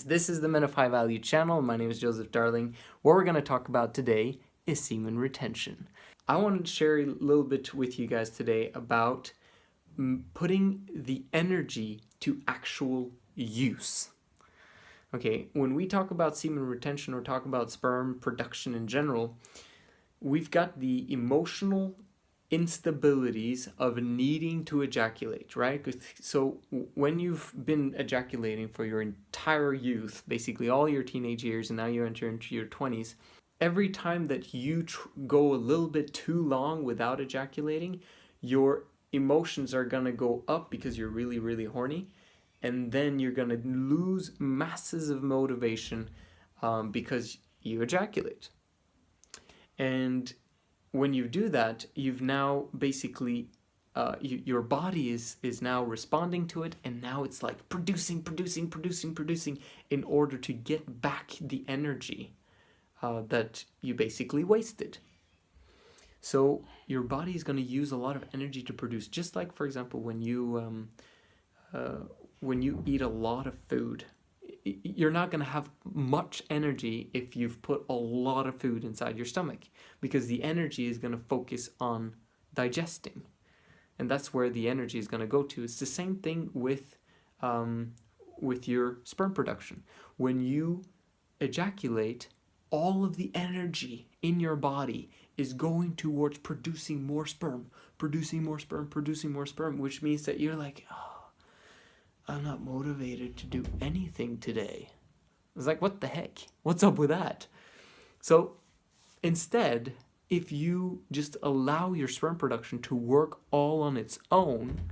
This is the Men of High Value channel. My name is Joseph Darling. What we're going to talk about today is semen retention. I wanted to share a little bit with you guys today about putting the energy to actual use. Okay, when we talk about semen retention or talk about sperm production in general, we've got the emotional instabilities of needing to ejaculate, right? So when you've been ejaculating for your entire youth, basically all your teenage years, and now you enter into your 20s, every time that you go a little bit too long without ejaculating, your emotions are gonna go up because you're really, really horny, and then you're gonna lose masses of motivation because you ejaculate. And when you do that, you've now basically, your body is now responding to it, and now it's like producing in order to get back the energy that you basically wasted. So your body is going to use a lot of energy to produce, just like, for example, when you eat a lot of food, you're not going to have much energy if you've put a lot of food inside your stomach, because the energy is going to focus on digesting, and that's where the energy is going to go to. It's the same thing with your sperm production. When you ejaculate, all of the energy in your body is going towards producing more sperm, which means that you're like, oh, I'm not motivated to do anything today. It's like, what the heck? What's up with that? So instead, if you just allow your sperm production to work all on its own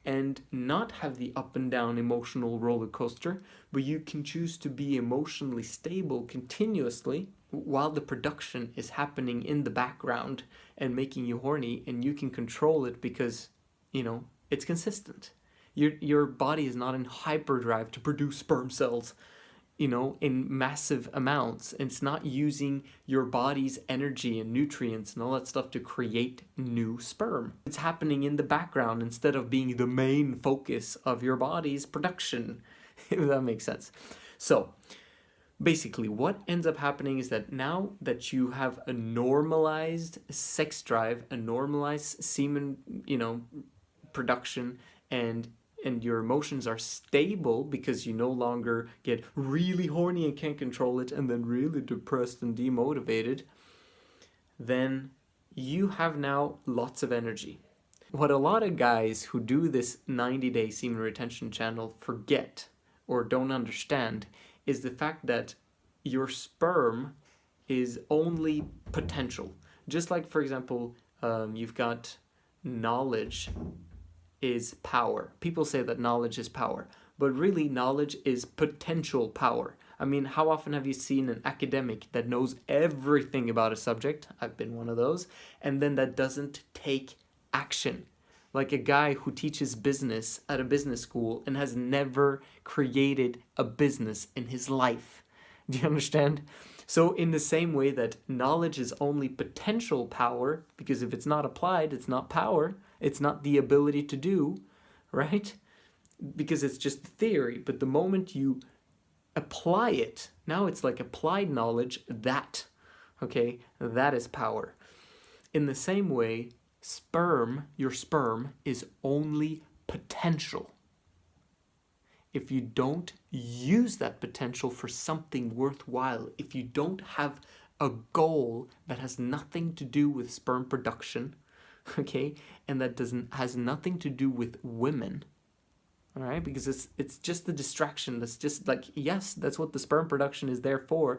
and not have the up and down emotional roller coaster, but you can choose to be emotionally stable continuously while the production is happening in the background and making you horny, and you can control it because, it's consistent. Your body is not in hyperdrive to produce sperm cells, in massive amounts. It's not using your body's energy and nutrients and all that stuff to create new sperm. It's happening in the background instead of being the main focus of your body's production, if that makes sense. So basically what ends up happening is that now that you have a normalized sex drive, a normalized semen, production, and your emotions are stable because you no longer get really horny and can't control it, and then really depressed and demotivated, then you have now lots of energy. What a lot of guys who do this 90-day semen retention channel forget or don't understand is the fact that your sperm is only potential. Just like, for example, you've got knowledge is power. People say that knowledge is power, but really knowledge is potential power. I mean, how often have you seen an academic that knows everything about a subject? I've been one of those. And then that doesn't take action. Like a guy who teaches business at a business school and has never created a business in his life. Do you understand? So in the same way that knowledge is only potential power, because if it's not applied, it's not power, it's not the ability to do, right? Because it's just theory. But the moment you apply it, now it's like applied knowledge, that is power. In the same way, your sperm is only potential. If you don't use that potential for something worthwhile, if you don't have a goal that has nothing to do with sperm production, and that has nothing to do with women, all right, because it's just a distraction. That's just like, yes, that's what the sperm production is there for,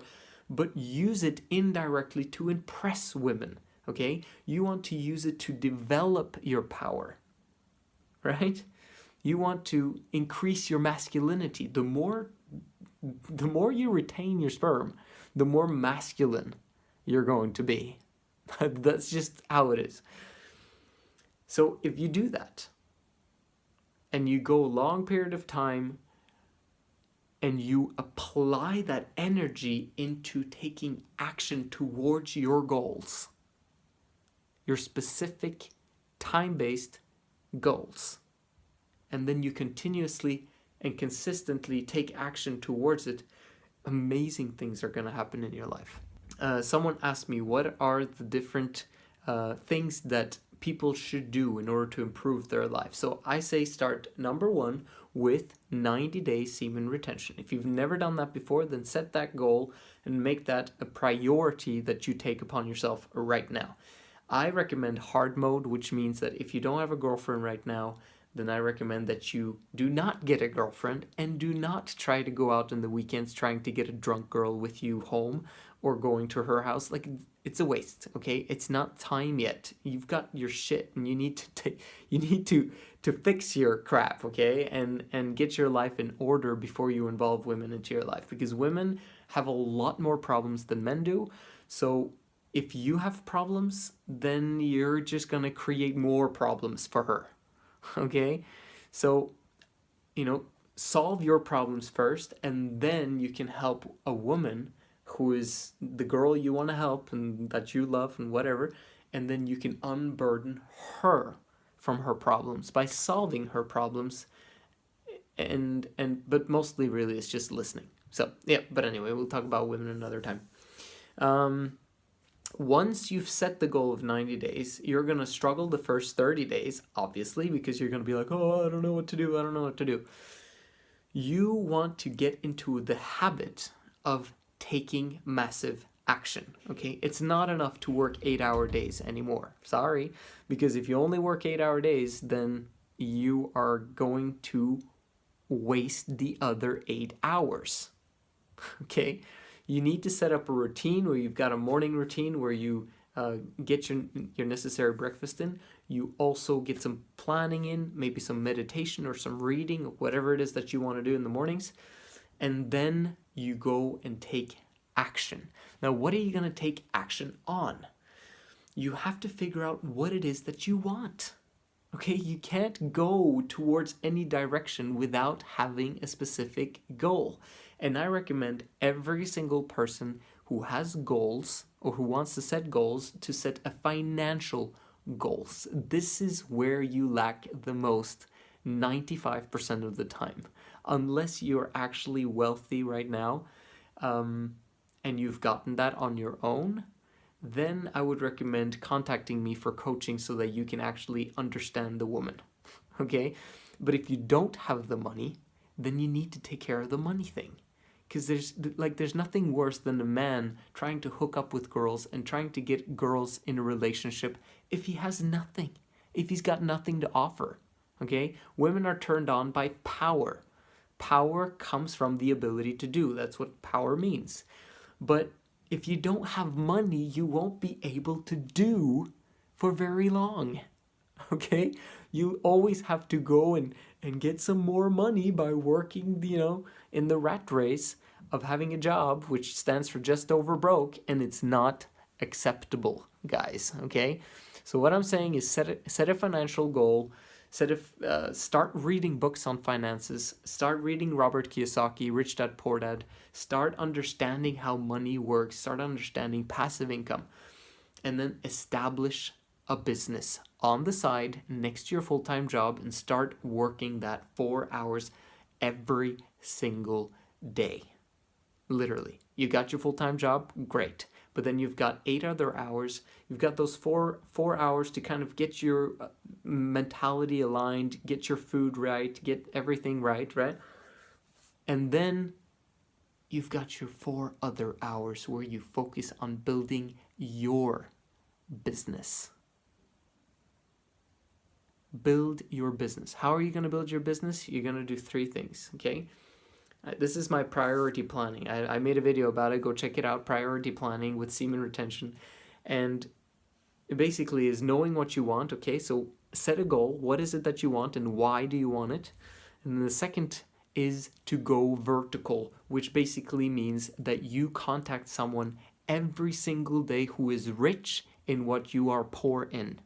but use it indirectly to impress women, You want to use it to develop your power, right? You want to increase your masculinity. The more you retain your sperm, the more masculine you're going to be. That's just how it is. So if you do that, and you go a long period of time, and you apply that energy into taking action towards your goals, your specific time-based goals, and then you continuously and consistently take action towards it, amazing things are going to happen in your life. Someone asked me, what are the different things that people should do in order to improve their life? So I say start, number one, with 90-day semen retention. If you've never done that before, then set that goal and make that a priority that you take upon yourself right now. I recommend hard mode, which means that if you don't have a girlfriend right now, then I recommend that you do not get a girlfriend and do not try to go out on the weekends trying to get a drunk girl with you home or going to her house. Like, it's a waste, okay? It's not time yet. You've got your shit and you need to fix your crap, okay? And get your life in order before you involve women into your life, because women have a lot more problems than men do. So if you have problems, then you're just going to create more problems for her. Okay? So, solve your problems first, and then you can help a woman who is the girl you want to help and that you love and whatever, and then you can unburden her from her problems by solving her problems, but mostly really it's just listening. So, yeah, but anyway, we'll talk about women another time. Once you've set the goal of 90 days, you're going to struggle the first 30 days, obviously, because you're going to be like, oh, I don't know what to do. You want to get into the habit of taking massive action, okay? It's not enough to work 8-hour days anymore. Sorry, because if you only work 8-hour days, then you are going to waste the other 8 hours, okay? You need to set up a routine where you've got a morning routine where you get your necessary breakfast in. You also get some planning in, maybe some meditation or some reading, whatever it is that you want to do in the mornings. And then you go and take action. Now, what are you going to take action on? You have to figure out what it is that you want. Okay, you can't go towards any direction without having a specific goal. And I recommend every single person who has goals or who wants to set goals to set a financial goals. This is where you lack the most 95% of the time. Unless you're actually wealthy right now, and you've gotten that on your own, then I would recommend contacting me for coaching so that you can actually understand the woman, okay? But if you don't have the money, then you need to take care of the money thing. Because there's nothing worse than a man trying to hook up with girls and trying to get girls in a relationship if he has nothing, if he's got nothing to offer, okay? Women are turned on by power. Power comes from the ability to do. That's what power means. But if you don't have money, you won't be able to do for very long, okay? You always have to go and get some more money by working, in the rat race of having a job, which stands for just over broke, and it's not acceptable, guys, okay? So what I'm saying is set a financial goal, start reading books on finances, start reading Robert Kiyosaki, Rich Dad, Poor Dad, start understanding how money works, start understanding passive income, and then establish a business on the side next to your full-time job and start working that 4 hours every single day. Literally. You got your full-time job, great. But then you've got 8 other hours. You've got those four hours to kind of get your mentality aligned, get your food right, get everything right? And then you've got your 4 other hours where you focus on building your business. Build your business. How are you going to build your business? You're going to do 3 things, okay? This is my priority planning. I made a video about it. Go check it out, priority planning with semen retention. And it basically is knowing what you want, okay? So set a goal. What is it that you want and why do you want it? And then the second is to go vertical, which basically means that you contact someone every single day who is rich in what you are poor in.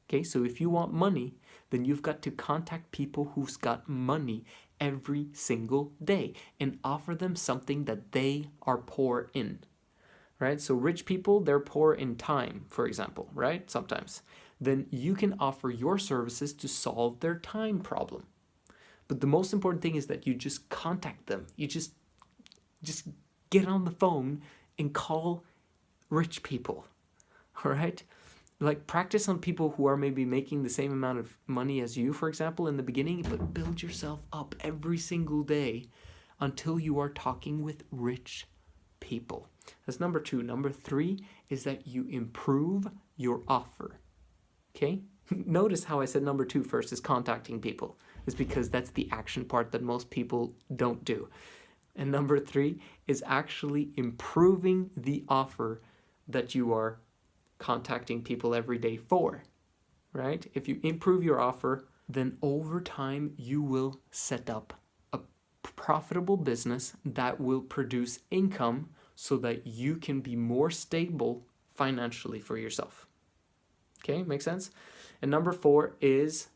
Okay, so if you want money, then you've got to contact people who's got money every single day and offer them something that they are poor in, right? So rich people, they're poor in time, for example, right? Sometimes. Then you can offer your services to solve their time problem. But the most important thing is that you just contact them. You just get on the phone and call rich people, all right? Like, practice on people who are maybe making the same amount of money as you, for example, in the beginning, but build yourself up every single day until you are talking with rich people. That's number 2. Number 3 is that you improve your offer, okay? Notice how I said number 2 first is contacting people. It's because that's the action part that most people don't do. And number 3 is actually improving the offer that you are contacting people every day for, right? If you improve your offer, then over time you will set up a profitable business that will produce income so that you can be more stable financially for yourself. Okay, makes sense? And number 4 is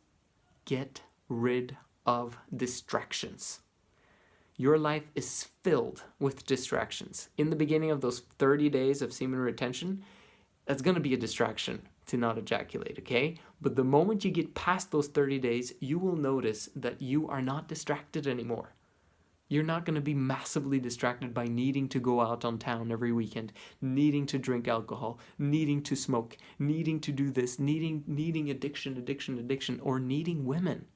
get rid of distractions. Your life is filled with distractions. In the beginning of those 30 days of semen retention, that's going to be a distraction to not ejaculate, okay? But the moment you get past those 30 days, you will notice that you are not distracted anymore. You're not going to be massively distracted by needing to go out on town every weekend, needing to drink alcohol, needing to smoke, needing to do this, needing addiction, or needing women.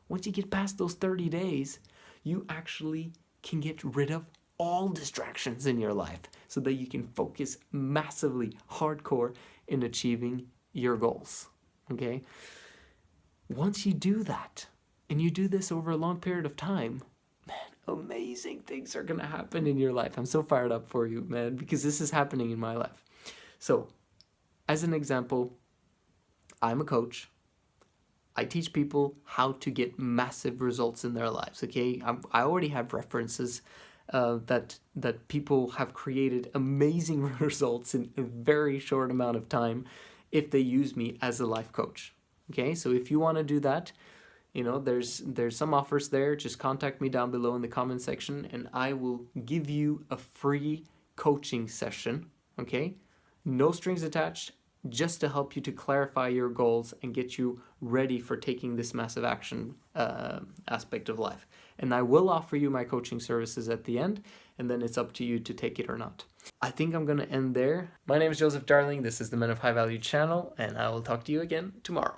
Once you get past those 30 days, you actually can get rid of all distractions in your life so that you can focus massively hardcore in achieving your goals, okay? Once you do that, and you do this over a long period of time, man, amazing things are going to happen in your life. I'm so fired up for you, man, because this is happening in my life. So, as an example, I'm a coach. I teach people how to get massive results in their lives, okay? I already have references that people have created amazing results in a very short amount of time if they use me as a life coach, okay? So if you want to do that, you know, there's some offers there. Just contact me down below in the comment section and I will give you a free coaching session, okay? No strings attached, just to help you to clarify your goals and get you ready for taking this massive action aspect of life. And I will offer you my coaching services at the end, and then it's up to you to take it or not. I think I'm going to end there. My name is Joseph Darling. This is the Men of High Value channel, and I will talk to you again tomorrow.